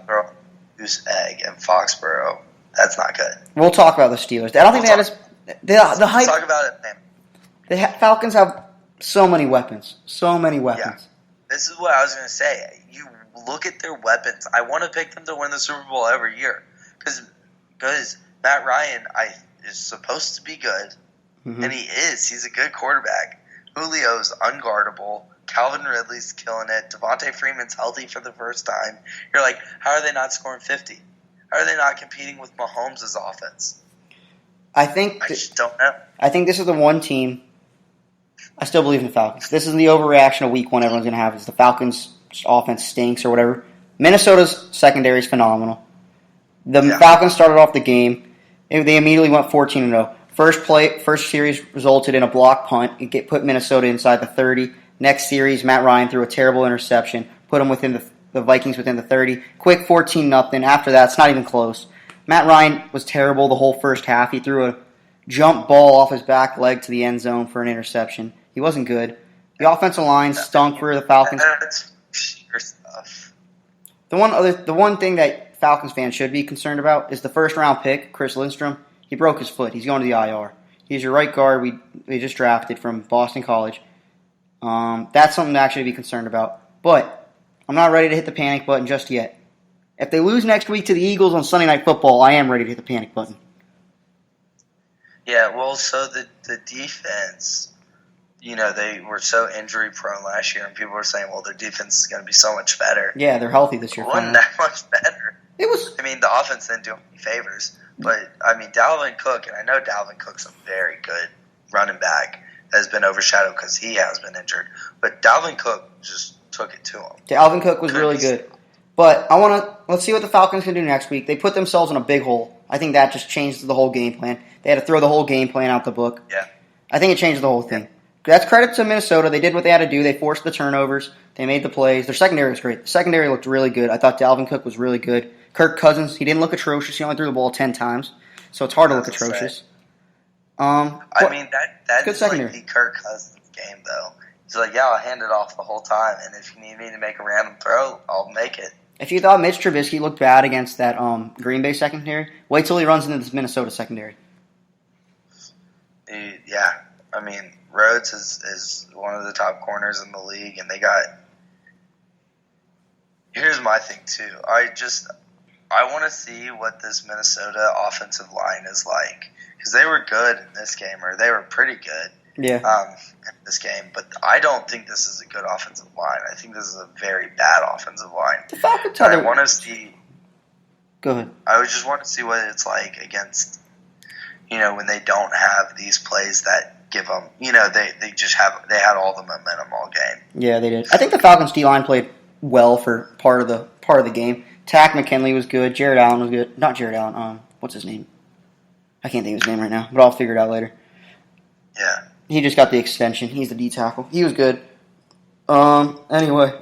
throw goose egg in Foxborough. That's not good. We'll talk about the Steelers. I don't think the hype. Let's talk about it, man. The Falcons have so many weapons. So many weapons. Yeah. This is what I was going to say. You look at their weapons. I want to pick them to win the Super Bowl every year because Matt Ryan is supposed to be good, and he is. He's a good quarterback. Julio's unguardable. Calvin Ridley's killing it. Devontae Freeman's healthy for the first time. You're like, how are they not scoring 50? How are they not competing with Mahomes' offense? I just don't know. I think this is the one team. I still believe in the Falcons. This is the overreaction of week one everyone's going to have is the Falcons' offense stinks or whatever. Minnesota's secondary is phenomenal. The Falcons started off the game. They immediately went 14-0. First series resulted in a block punt. It put Minnesota inside the 30. Next series, Matt Ryan threw a terrible interception, put them within the Vikings within the 30. Quick 14-0. After that, it's not even close. Matt Ryan was terrible the whole first half. He threw a jump ball off his back leg to the end zone for an interception. He wasn't good. The offensive line stunk for the Falcons. That's your stuff. The one thing that Falcons fans should be concerned about is the first-round pick, Chris Lindstrom. He broke his foot. He's going to the IR. He's your right guard we just drafted from Boston College. That's something to actually be concerned about. But I'm not ready to hit the panic button just yet. If they lose next week to the Eagles on Sunday Night Football, I am ready to hit the panic button. Yeah, well, so the defense, they were so injury-prone last year, and people were saying, well, their defense is going to be so much better. Yeah, they're healthy this year. It wasn't that much better. It was. The offense didn't do any favors. But, Dalvin Cook, and I know Dalvin Cook's a very good running back, has been overshadowed because he has been injured. But Dalvin Cook just took it to him. Dalvin Cook was really good. But let's see what the Falcons can do next week. They put themselves in a big hole. I think that just changed the whole game plan. They had to throw the whole game plan out the book. Yeah. I think it changed the whole thing. That's credit to Minnesota. They did what they had to do. They forced the turnovers. They made the plays. Their secondary was great. The secondary looked really good. I thought Dalvin Cook was really good. Kirk Cousins, he didn't look atrocious. He only threw the ball 10 times. So it's hard to look atrocious. That good is secondary. like the Kirk Cousins game, though. He's like, yeah, I'll hand it off the whole time, and if you need me to make a random throw, I'll make it. If you thought Mitch Trubisky looked bad against that Green Bay secondary, wait till he runs into this Minnesota secondary. Yeah. Rhodes is one of the top corners in the league, and they got... Here's my thing, too. I want to see what this Minnesota offensive line is like. Because they were good in this game, or they were pretty good in this game. But I don't think this is a good offensive line. I think this is a very bad offensive line. The Falcons I want to see... Go ahead. I would just want to see what it's like against, when they don't have these plays that give them, they had all the momentum all game. Yeah, they did. I think the Falcons D-line played well for part of the game. Tack McKinley was good. Jared Allen was good. Not Jared Allen. What's his name? I can't think of his name right now, but I'll figure it out later. Yeah. He just got the extension. He's the D tackle. He was good. Anyway,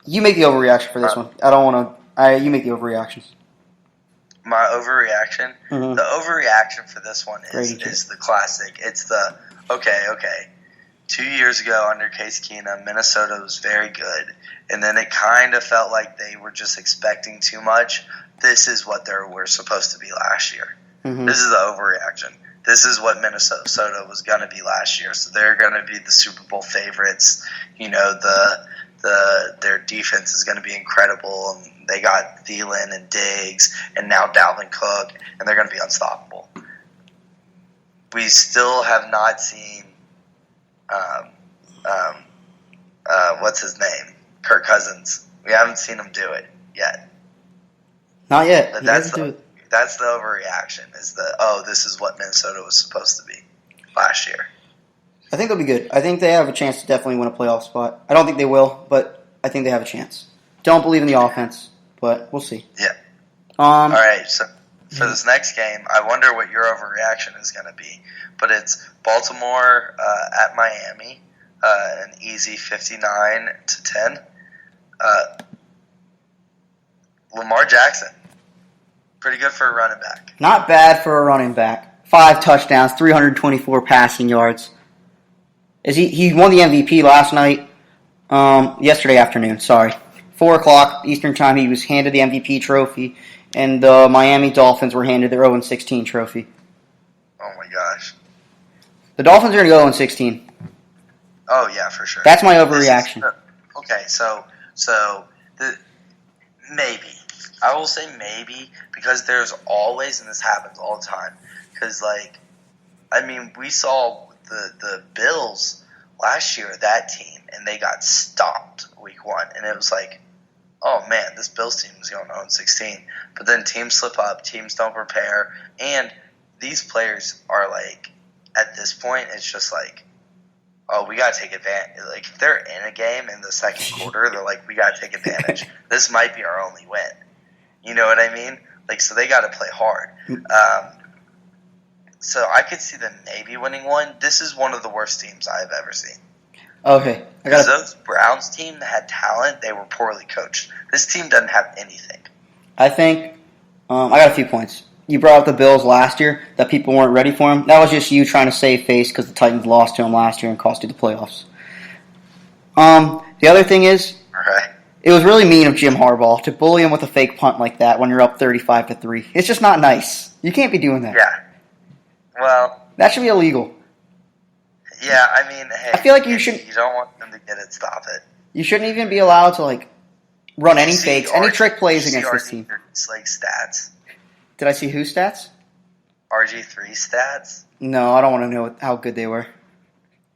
you make the overreaction for this one. I don't want to. You make the overreactions. My overreaction? Mm-hmm. The overreaction for this one is the classic. It's the, okay. 2 years ago under Case Keenum, Minnesota was very good. And then it kind of felt like they were just expecting too much. This is what they were supposed to be last year. Mm-hmm. This is the overreaction. This is what Minnesota was going to be last year. So they're going to be the Super Bowl favorites. Their defense is going to be incredible. And they got Thielen and Diggs and now Dalvin Cook, and they're going to be unstoppable. We still have not seen what's his name? Kirk Cousins. We haven't seen him do it yet. Not yet. But that's the overreaction. This is what Minnesota was supposed to be last year. I think they'll be good. I think they have a chance to definitely win a playoff spot. I don't think they will, but I think they have a chance. Don't believe in the offense, but we'll see. Yeah. All right, so for this next game, I wonder what your overreaction is going to be. But it's Baltimore at Miami, an easy 59-10. Lamar Jackson, pretty good for a running back. Not bad for a running back. 5 touchdowns, 324 passing yards. He won the MVP last night, yesterday afternoon, sorry. 4 o'clock Eastern Time, he was handed the MVP trophy, and the Miami Dolphins were handed their 0-16 trophy. Oh, my gosh. The Dolphins are going to go 0-16. Oh, yeah, for sure. That's my overreaction. Okay, so maybe. I will say maybe because there's always, and this happens all the time, because, we saw the Bills last year, that team, and they got stomped week 1, and it was like, oh, man, this Bills team is going 0-16. But then teams slip up, teams don't prepare, and these players are at this point, it's just oh, we got to take advantage. If they're in a game in the second quarter, they're we got to take advantage. This might be our only win. You know what I mean? So they got to play hard. So I could see them maybe winning one. This is one of the worst teams I've ever seen. Okay. Because those Browns team that had talent, they were poorly coached. This team doesn't have anything. I think I got a few points. You brought up the Bills last year, that people weren't ready for them. That was just you trying to save face because the Titans lost to them last year and cost you the playoffs. The other thing is, it was really mean of Jim Harbaugh to bully him with a fake punt like that when you're up 35-3. It's just not nice. You can't be doing that. Yeah. Well, that should be illegal. Yeah, hey, I feel like you should. You don't want them to get it. Stop it. You shouldn't even be allowed to run any fakes, any trick plays against this team. Stats. Did I see whose stats? RG3 stats. No, I don't want to know how good they were.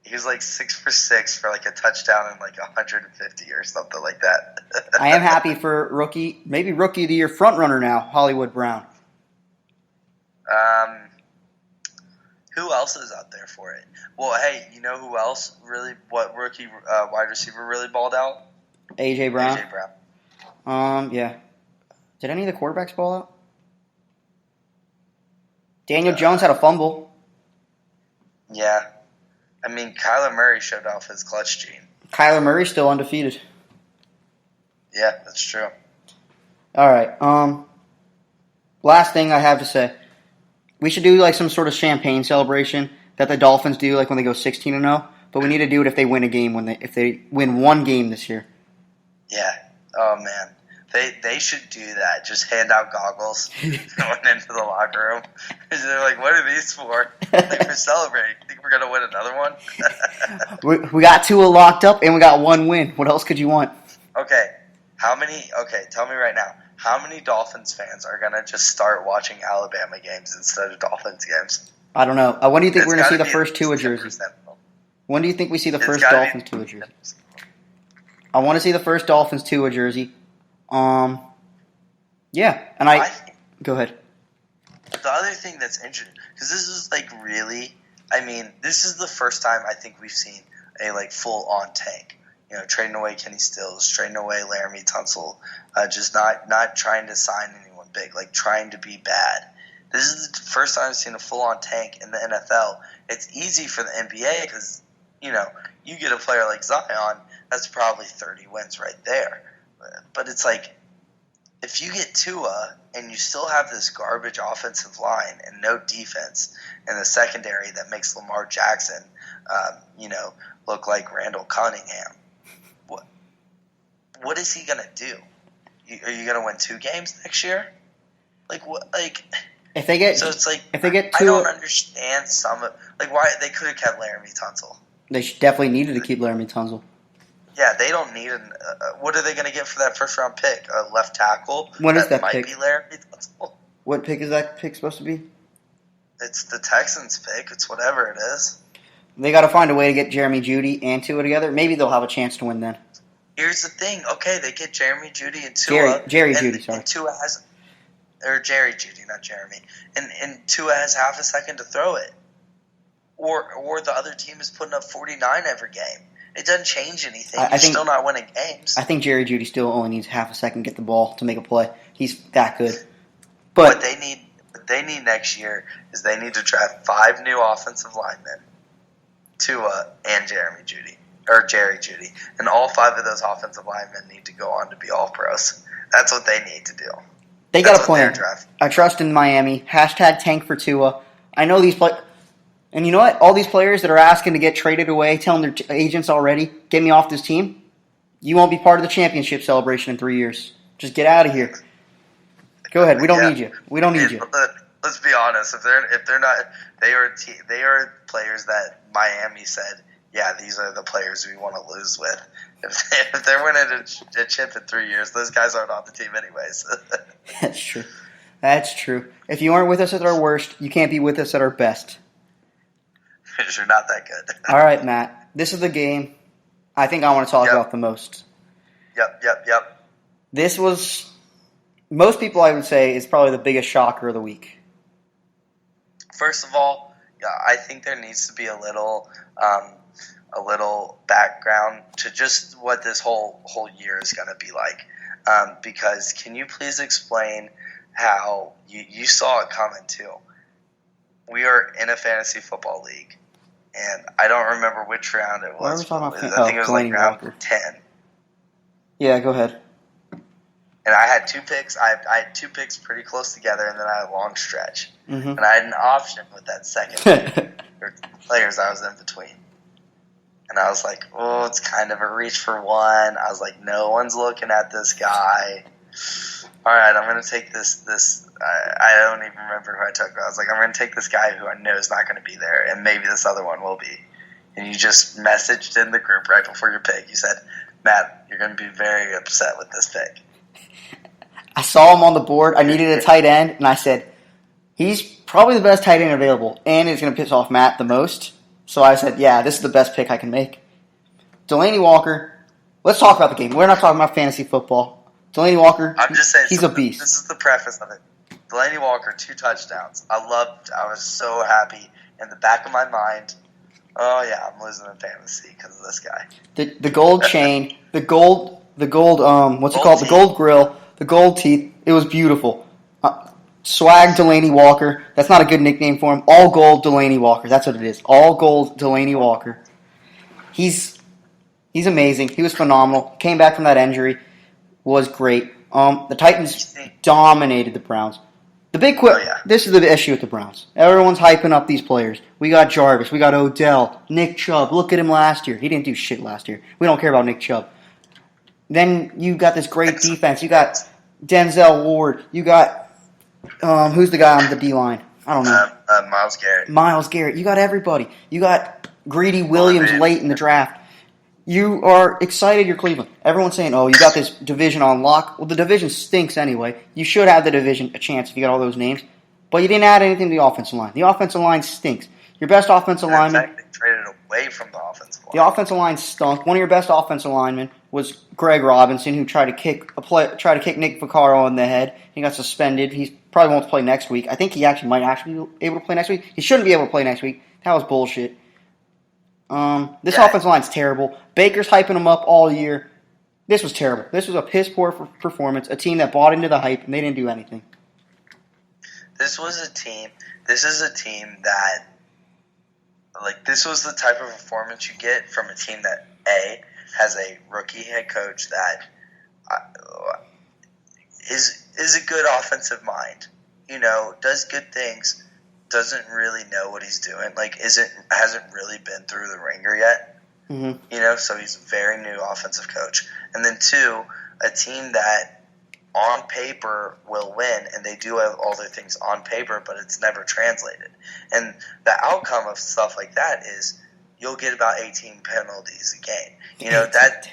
He was 6 for 6 for a touchdown and 150 or something like that. I am happy for maybe rookie of the year front runner now, Hollywood Brown. Who else is out there for it? Well, hey, you know who else what rookie wide receiver really balled out? A.J. Brown. A.J. Brown. Yeah. Did any of the quarterbacks ball out? Daniel Jones had a fumble. Yeah. Kyler Murray showed off his clutch gene. Kyler Murray's still undefeated. Yeah, that's true. All right. Last thing I have to say. We should do some sort of champagne celebration that the Dolphins do when they go 16-0, but we need to do it if they win a game if they win one game this year. Yeah. Oh man. They should do that. Just hand out goggles going into the locker room. They're what are these for? We're celebrating. Think we're gonna win another one? we got Tua locked up and we got one win. What else could you want? Okay. Tell me right now. How many Dolphins fans are gonna just start watching Alabama games instead of Dolphins games? I don't know. When do you think we're gonna see the first Tua jersey? When do you think we see the first Dolphins Tua jersey? I want to see the first Dolphins Tua jersey. Yeah, and go ahead. The other thing that's interesting, because this is really, this is the first time I think we've seen a full-on tank. Trading away Kenny Stills, trading away Laramie Tunsil, just not trying to sign anyone big, trying to be bad. This is the first time I've seen a full-on tank in the NFL. It's easy for the NBA because, you get a player like Zion, that's probably 30 wins right there. But it's if you get Tua and you still have this garbage offensive line and no defense in the secondary that makes Lamar Jackson, look like Randall Cunningham, what is he going to do? Are you going to win 2 games next year? What? If they get, so it's if they get Tua, I don't understand some of why they could have kept Laramie Tunsil. They definitely needed to keep Laramie Tunsil. Yeah, they don't need what are they going to get for that first round pick? A left tackle? What is that might pick? Be Laramie Tunsil. What pick is that pick supposed to be? It's the Texans pick. It's whatever it is. They got to find a way to get Jeremy Jeudy and Tua together. Maybe they'll have a chance to win then. Here's the thing. Okay, they get Jeremy Jeudy and Tua. Jerry Jeudy, sorry. And Tua has, or Jerry Jeudy, not Jeremy. And Tua has half a second to throw it. Or the other team is putting up 49 every game. It doesn't change anything. You're still not winning games. I think Jerry Jeudy still only needs half a second to get the ball to make a play. He's that good. But what they need next year is they need to draft 5 new offensive linemen, Tua and Jerry Jeudy. And all 5 of those offensive linemen need to go on to be all pros. That's what they need to do. They got a plan. I trust in Miami. #tank for Tua. I know these players. And you know what? All these players that are asking to get traded away, telling their agents already, get me off this team, You won't be part of the championship celebration in 3 years. Just get out of here. Go ahead. We don't need you. We don't need you. Let's be honest. If they're not, they are players that Miami said, yeah, these are the players we want to lose with. If they're winning a chip in 3 years, those guys aren't on the team anyways. That's true. That's true. If you aren't with us at our worst, you can't be with us at our best. Because you're not that good. All right, Matt. This is the game I think I want to talk about the most. Yep. This was, most people I would say, is probably the biggest shocker of the week. First of all, I think there needs to be a little background to just what this whole year is going to be like. Because can you please explain how you saw it coming too? We are in a fantasy football league, and I don't remember which round it was. Why are we talking about I think it was like round Walker. 10. Yeah, go ahead. And I had 2 picks. I had 2 picks pretty close together, and then I had a long stretch. Mm-hmm. And I had an option with that second pick, or players I was in between. And I was like, oh, it's kind of a reach for one. I was like, no one's looking at this guy. All right, I'm going to take this. I don't even remember who I took. I was like, I'm going to take this guy who I know is not going to be there, and maybe this other one will be. And you just messaged in the group right before your pick. You said, Matt, you're going to be very upset with this pick. I saw him on the board. I needed a tight end, and I said, he's probably the best tight end available, and it's going to piss off Matt the most. So I said, yeah, this is the best pick I can make. Delaney Walker. Let's talk about the game. We're not talking about fantasy football. Delaney Walker, I'm just saying, he's a beast. This is the preface of it. Delaney Walker, 2 touchdowns. I was so happy in the back of my mind. Oh yeah, I'm losing in fantasy because of this guy. The gold chain, the gold, what's it called? Teeth. The gold grill, the gold teeth. It was beautiful. Swag Delaney Walker. That's not a good nickname for him. All gold Delaney Walker. That's what it is. All gold Delaney Walker. He's amazing. He was phenomenal. Came back from that injury. Was great. The Titans dominated the Browns. The big This is the issue with the Browns. Everyone's hyping up these players. We got Jarvis. We got Odell. Nick Chubb. Look at him last year. He didn't do shit last year. We don't care about Nick Chubb. Then you got this great defense. You got Denzel Ward. You got who's the guy on the D-line? I don't know. Myles Garrett. You got everybody. You got Greedy Williams late in the draft. You are excited you're Cleveland. Everyone's saying, oh, you got this division on lock. Well, the division stinks anyway. You should have the division a chance if you got all those names. But you didn't add anything to the offensive line. The offensive line stinks. Your best offensive lineman... They traded away from the offensive line. The offensive line stunk. One of your best offensive linemen was Greg Robinson, who tried to kick Nick Vaccaro in the head. He got suspended. He probably won't play next week. I think he might be able to play next week. He shouldn't be able to play next week. That was bullshit. This offensive line's terrible. Baker's hyping them up all year. This was terrible. This was a piss-poor performance. A team that bought into the hype, and they didn't do anything. This is a team that, this was the type of performance you get from a team that, A, has a rookie head coach that is a good offensive mind. Does good things, doesn't really know what he's doing. Hasn't really been through the ringer yet. Mm-hmm. So he's a very new offensive coach. And then 2, a team that on paper will win, and they do have all their things on paper, but it's never translated. And the outcome of stuff like that is you'll get about 18 penalties a game.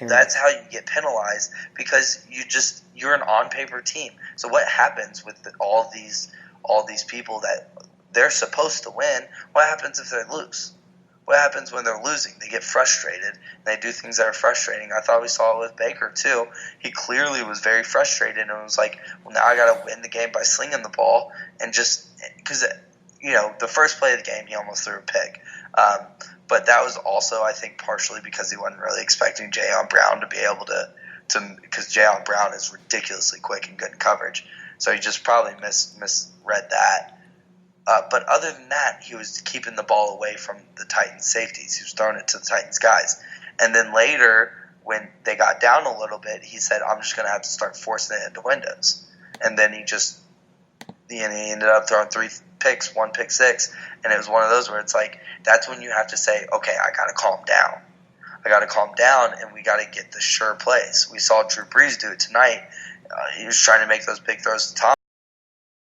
That's how you get penalized because you're an on paper team. So what happens with all these people that they're supposed to win? What happens if they lose? What happens when they're losing? They get frustrated, and they do things that are frustrating. I thought we saw it with Baker, too. He clearly was very frustrated and was like, well, now I got to win the game by slinging the ball. And just because, the first play of the game, he almost threw a pick. But that was also, I think, partially because he wasn't really expecting Jayon Brown to be able to because Jayon Brown is ridiculously quick and good in coverage. So he just probably misread that. But other than that, he was keeping the ball away from the Titans' safeties. He was throwing it to the Titans' guys. And then later, when they got down a little bit, he said, I'm just going to have to start forcing it into windows. And then he ended up throwing 3 picks, 1 pick 6. And it was one of those where it's like, that's when you have to say, okay, I got to calm down. I got to calm down, and we got to get the sure plays. We saw Drew Brees do it tonight. He was trying to make those big throws to Tom.